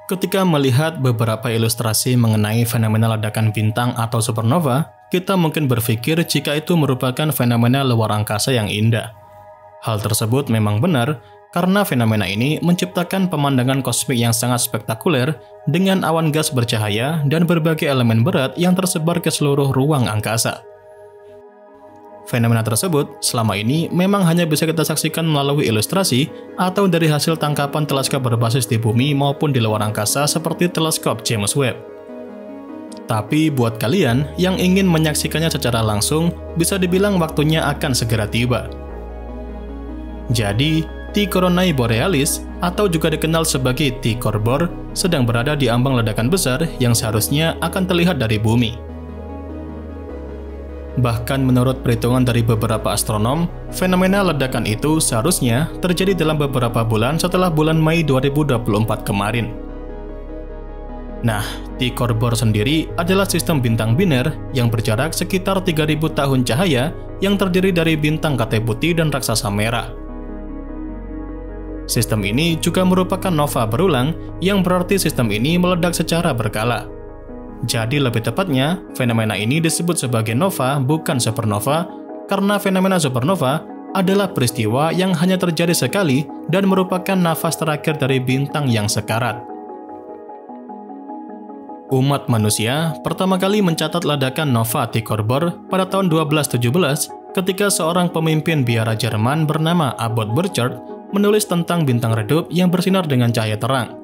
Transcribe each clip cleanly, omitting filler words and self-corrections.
Ketika melihat beberapa ilustrasi mengenai fenomena ledakan bintang atau supernova, kita mungkin berpikir jika itu merupakan fenomena luar angkasa yang indah. Hal tersebut memang benar, karena fenomena ini menciptakan pemandangan kosmik yang sangat spektakuler dengan awan gas bercahaya dan berbagai elemen berat yang tersebar ke seluruh ruang angkasa. Fenomena tersebut selama ini memang hanya bisa kita saksikan melalui ilustrasi atau dari hasil tangkapan teleskop berbasis di bumi maupun di luar angkasa seperti teleskop James Webb. Tapi buat kalian yang ingin menyaksikannya secara langsung, bisa dibilang waktunya akan segera tiba. Jadi, T Coronae Borealis atau juga dikenal sebagai T Corbor sedang berada di ambang ledakan besar yang seharusnya akan terlihat dari bumi. Bahkan menurut perhitungan dari beberapa astronom, fenomena ledakan itu seharusnya terjadi dalam beberapa bulan setelah bulan Mei 2024 kemarin. Nah, T Corbor sendiri adalah sistem bintang biner yang berjarak sekitar 3000 tahun cahaya yang terdiri dari bintang Kate Putih dan raksasa merah. Sistem ini juga merupakan nova berulang yang berarti sistem ini meledak secara berkala. Jadi lebih tepatnya, fenomena ini disebut sebagai nova bukan supernova karena fenomena supernova adalah peristiwa yang hanya terjadi sekali dan merupakan nafas terakhir dari bintang yang sekarat. Umat manusia pertama kali mencatat ledakan nova T Corbor pada tahun 1217 ketika seorang pemimpin biara Jerman bernama Abbot Burchard menulis tentang bintang redup yang bersinar dengan cahaya terang.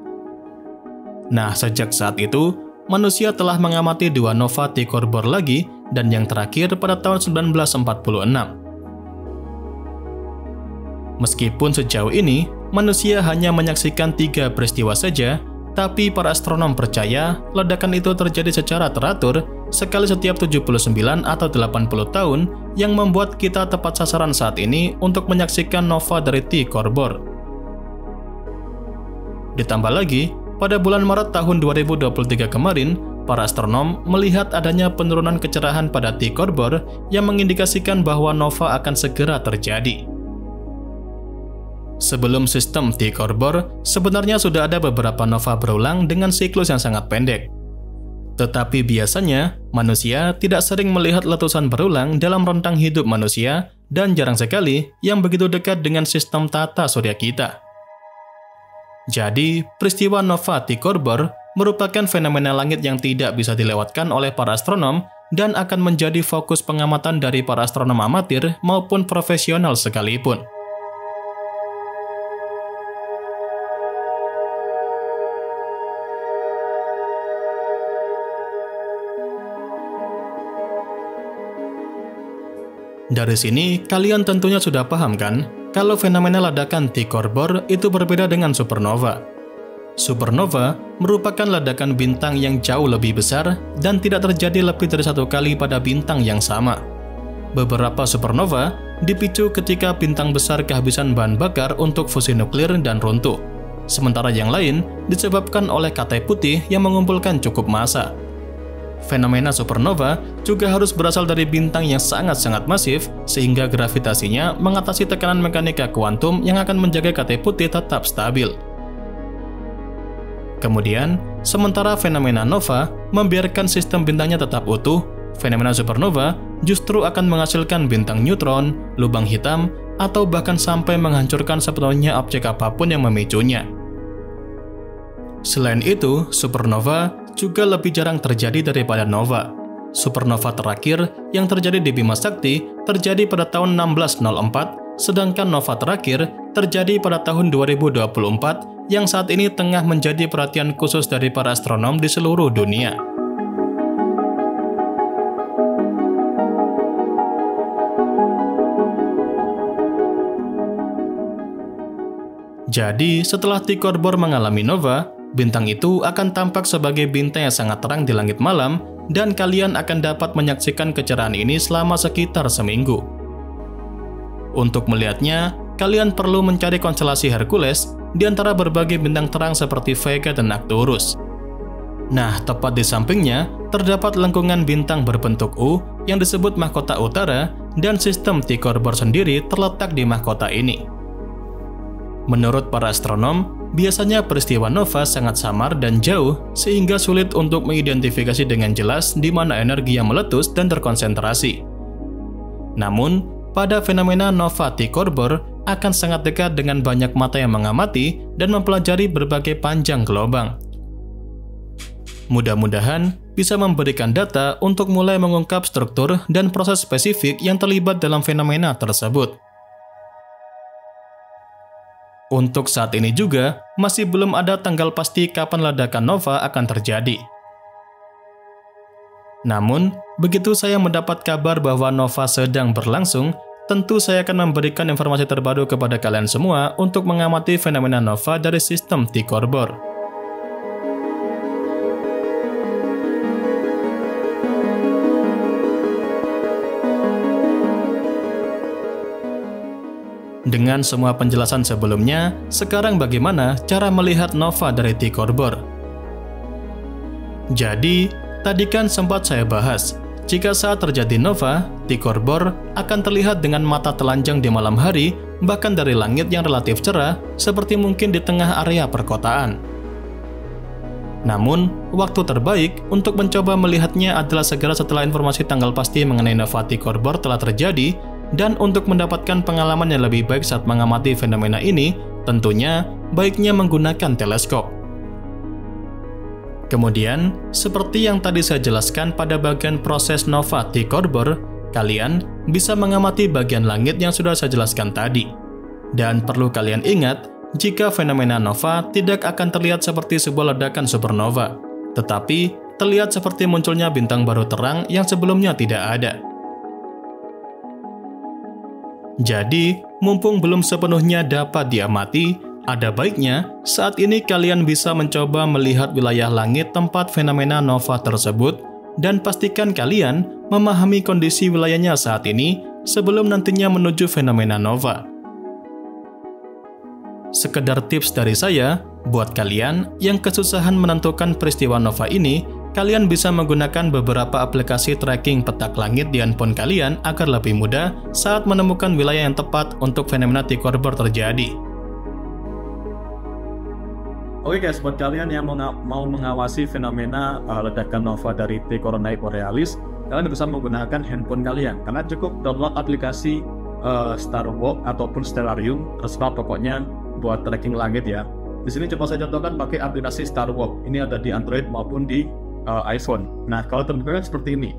Nah, sejak saat itu, manusia telah mengamati dua nova T Corbor lagi dan yang terakhir pada tahun 1946. Meskipun sejauh ini, manusia hanya menyaksikan 3 peristiwa saja, tapi para astronom percaya ledakan itu terjadi secara teratur sekali setiap 79 atau 80 tahun yang membuat kita tepat sasaran saat ini untuk menyaksikan nova dari T Corbor. Ditambah lagi, pada bulan Maret tahun 2023 kemarin, para astronom melihat adanya penurunan kecerahan pada T Corbor yang mengindikasikan bahwa nova akan segera terjadi. Sebelum sistem T Corbor, sebenarnya sudah ada beberapa nova berulang dengan siklus yang sangat pendek. Tetapi biasanya, manusia tidak sering melihat letusan berulang dalam rentang hidup manusia dan jarang sekali yang begitu dekat dengan sistem tata surya kita. Jadi, peristiwa nova T Corbor merupakan fenomena langit yang tidak bisa dilewatkan oleh para astronom dan akan menjadi fokus pengamatan dari para astronom amatir maupun profesional sekalipun. Dari sini, kalian tentunya sudah paham kan, kalau fenomena ledakan T Corbor itu berbeda dengan supernova. Supernova merupakan ledakan bintang yang jauh lebih besar dan tidak terjadi lebih dari 1 kali pada bintang yang sama. Beberapa supernova dipicu ketika bintang besar kehabisan bahan bakar untuk fusi nuklir dan runtuh. Sementara yang lain disebabkan oleh Kate Putih yang mengumpulkan cukup massa. Fenomena supernova juga harus berasal dari bintang yang sangat-sangat masif sehingga gravitasinya mengatasi tekanan mekanika kuantum yang akan menjaga Kate Putih tetap stabil. Kemudian, sementara fenomena nova membiarkan sistem bintangnya tetap utuh, fenomena supernova justru akan menghasilkan bintang neutron, lubang hitam, atau bahkan sampai menghancurkan sepenuhnya objek apapun yang memicunya. Selain itu, supernova juga lebih jarang terjadi daripada nova. Supernova terakhir yang terjadi di Bima Sakti terjadi pada tahun 1604, sedangkan nova terakhir terjadi pada tahun 2024 yang saat ini tengah menjadi perhatian khusus dari para astronom di seluruh dunia. Jadi, setelah T Corbor mengalami nova, bintang itu akan tampak sebagai bintang yang sangat terang di langit malam dan kalian akan dapat menyaksikan kecerahan ini selama sekitar seminggu. Untuk melihatnya, kalian perlu mencari konstelasi Hercules di antara berbagai bintang terang seperti Vega dan Arcturus. Nah, tepat di sampingnya, terdapat lengkungan bintang berbentuk U yang disebut mahkota utara dan sistem T Corbor sendiri terletak di mahkota ini. Menurut para astronom, biasanya peristiwa nova sangat samar dan jauh sehingga sulit untuk mengidentifikasi dengan jelas di mana energi yang meletus dan terkonsentrasi. Namun, pada fenomena nova T-Corbor akan sangat dekat dengan banyak mata yang mengamati dan mempelajari berbagai panjang gelombang. Mudah-mudahan bisa memberikan data untuk mulai mengungkap struktur dan proses spesifik yang terlibat dalam fenomena tersebut. Untuk saat ini juga, masih belum ada tanggal pasti kapan ledakan nova akan terjadi. Namun, begitu saya mendapat kabar bahwa nova sedang berlangsung, tentu saya akan memberikan informasi terbaru kepada kalian semua untuk mengamati fenomena nova dari sistem T-Corbor. Dengan semua penjelasan sebelumnya, sekarang bagaimana cara melihat nova dari T-Corbor? Jadi, tadi kan sempat saya bahas, jika saat terjadi nova, T-Corbor akan terlihat dengan mata telanjang di malam hari, bahkan dari langit yang relatif cerah, seperti mungkin di tengah area perkotaan. Namun, waktu terbaik untuk mencoba melihatnya adalah segera setelah informasi tanggal pasti mengenai nova T-Corbor telah terjadi, dan untuk mendapatkan pengalaman yang lebih baik saat mengamati fenomena ini, tentunya baiknya menggunakan teleskop. Kemudian, seperti yang tadi saya jelaskan pada bagian proses nova T-Corbor, kalian bisa mengamati bagian langit yang sudah saya jelaskan tadi. Dan perlu kalian ingat, jika fenomena nova tidak akan terlihat seperti sebuah ledakan supernova, tetapi terlihat seperti munculnya bintang baru terang yang sebelumnya tidak ada. Jadi, mumpung belum sepenuhnya dapat diamati, ada baiknya saat ini kalian bisa mencoba melihat wilayah langit tempat fenomena nova tersebut dan pastikan kalian memahami kondisi wilayahnya saat ini sebelum nantinya menuju fenomena nova. Sekedar tips dari saya, buat kalian yang kesusahan menentukan peristiwa nova ini, kalian bisa menggunakan beberapa aplikasi tracking petak langit di handphone kalian agar lebih mudah saat menemukan wilayah yang tepat untuk fenomena T-Corbor terjadi. Oke guys, buat kalian yang mau mengawasi fenomena ledakan nova dari T Coronae Borealis, kalian bisa menggunakan handphone kalian, karena cukup download aplikasi Starwalk ataupun Stellarium, terserah pokoknya buat tracking langit ya. Di sini coba saya contohkan pakai aplikasi Starwalk. Ini ada di Android maupun di iPhone. Nah, kalau teman-teman seperti ini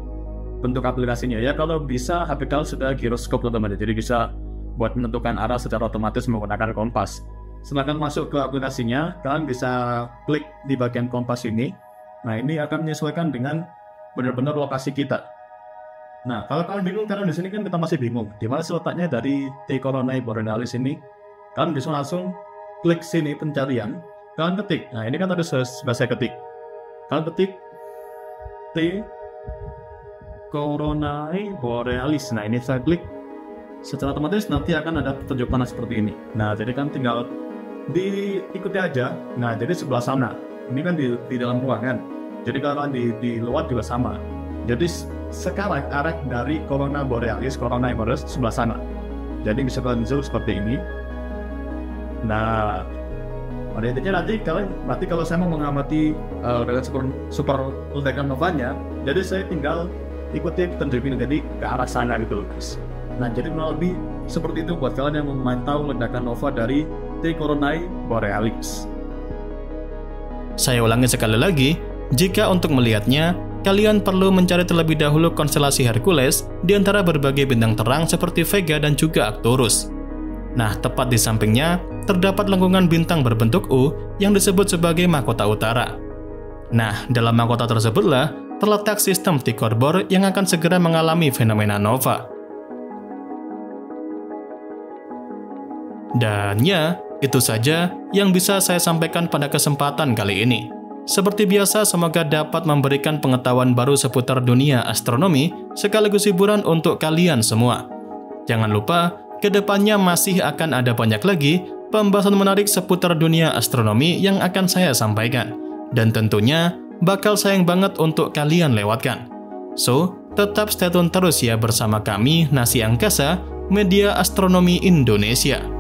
bentuk aplikasinya ya. Kalau bisa HP kalian sudah giroskop teman-teman, jadi bisa buat menentukan arah secara otomatis menggunakan kompas. Silahkan masuk ke aplikasinya, kalian bisa klik di bagian kompas ini. Nah, ini akan menyesuaikan dengan benar-benar lokasi kita. Nah, kalau kalian bingung, karena di sini kan kita masih bingung di mana letaknya dari T Coronae Borealis ini, kalian bisa langsung klik sini pencarian, kalian ketik. Nah, ini kan tadi sudah saya ketik. Kalian ketik T Coronae Borealis. Nah, ini saya klik, secara otomatis nanti akan ada petunjuk panah seperti ini. Nah, jadi kan tinggal diikuti aja. Nah, jadi sebelah sana. Ini kan di dalam ruangan. Jadi kalau di luar juga sama. Jadi sekarang arah dari Coronae Borealis sebelah sana. Jadi bisa kalian zoom seperti ini. Nah, pada intinya nanti kalau saya mau mengamati super ledakan novanya, jadi saya tinggal ikuti petunjuk ini, jadi ke arah sana gitu loh guys. Nah, jadi kurang lebih seperti itu buat kalian yang memantau ledakan nova dari T Coronae Borealis. Saya ulangi sekali lagi, jika untuk melihatnya, kalian perlu mencari terlebih dahulu konstelasi Hercules di antara berbagai bintang terang seperti Vega dan juga Arcturus. Nah, tepat di sampingnya terdapat lengkungan bintang berbentuk U yang disebut sebagai mahkota utara. Nah, dalam mahkota tersebutlah terletak sistem T-Corbor yang akan segera mengalami fenomena nova. Dan ya, itu saja yang bisa saya sampaikan pada kesempatan kali ini. Seperti biasa, semoga dapat memberikan pengetahuan baru seputar dunia astronomi sekaligus hiburan untuk kalian semua. Jangan lupa, kedepannya masih akan ada banyak lagi pembahasan menarik seputar dunia astronomi yang akan saya sampaikan. Dan tentunya bakal sayang banget untuk kalian lewatkan. So, tetap stay tune terus ya bersama kami Nasi Angkasa, media astronomi Indonesia.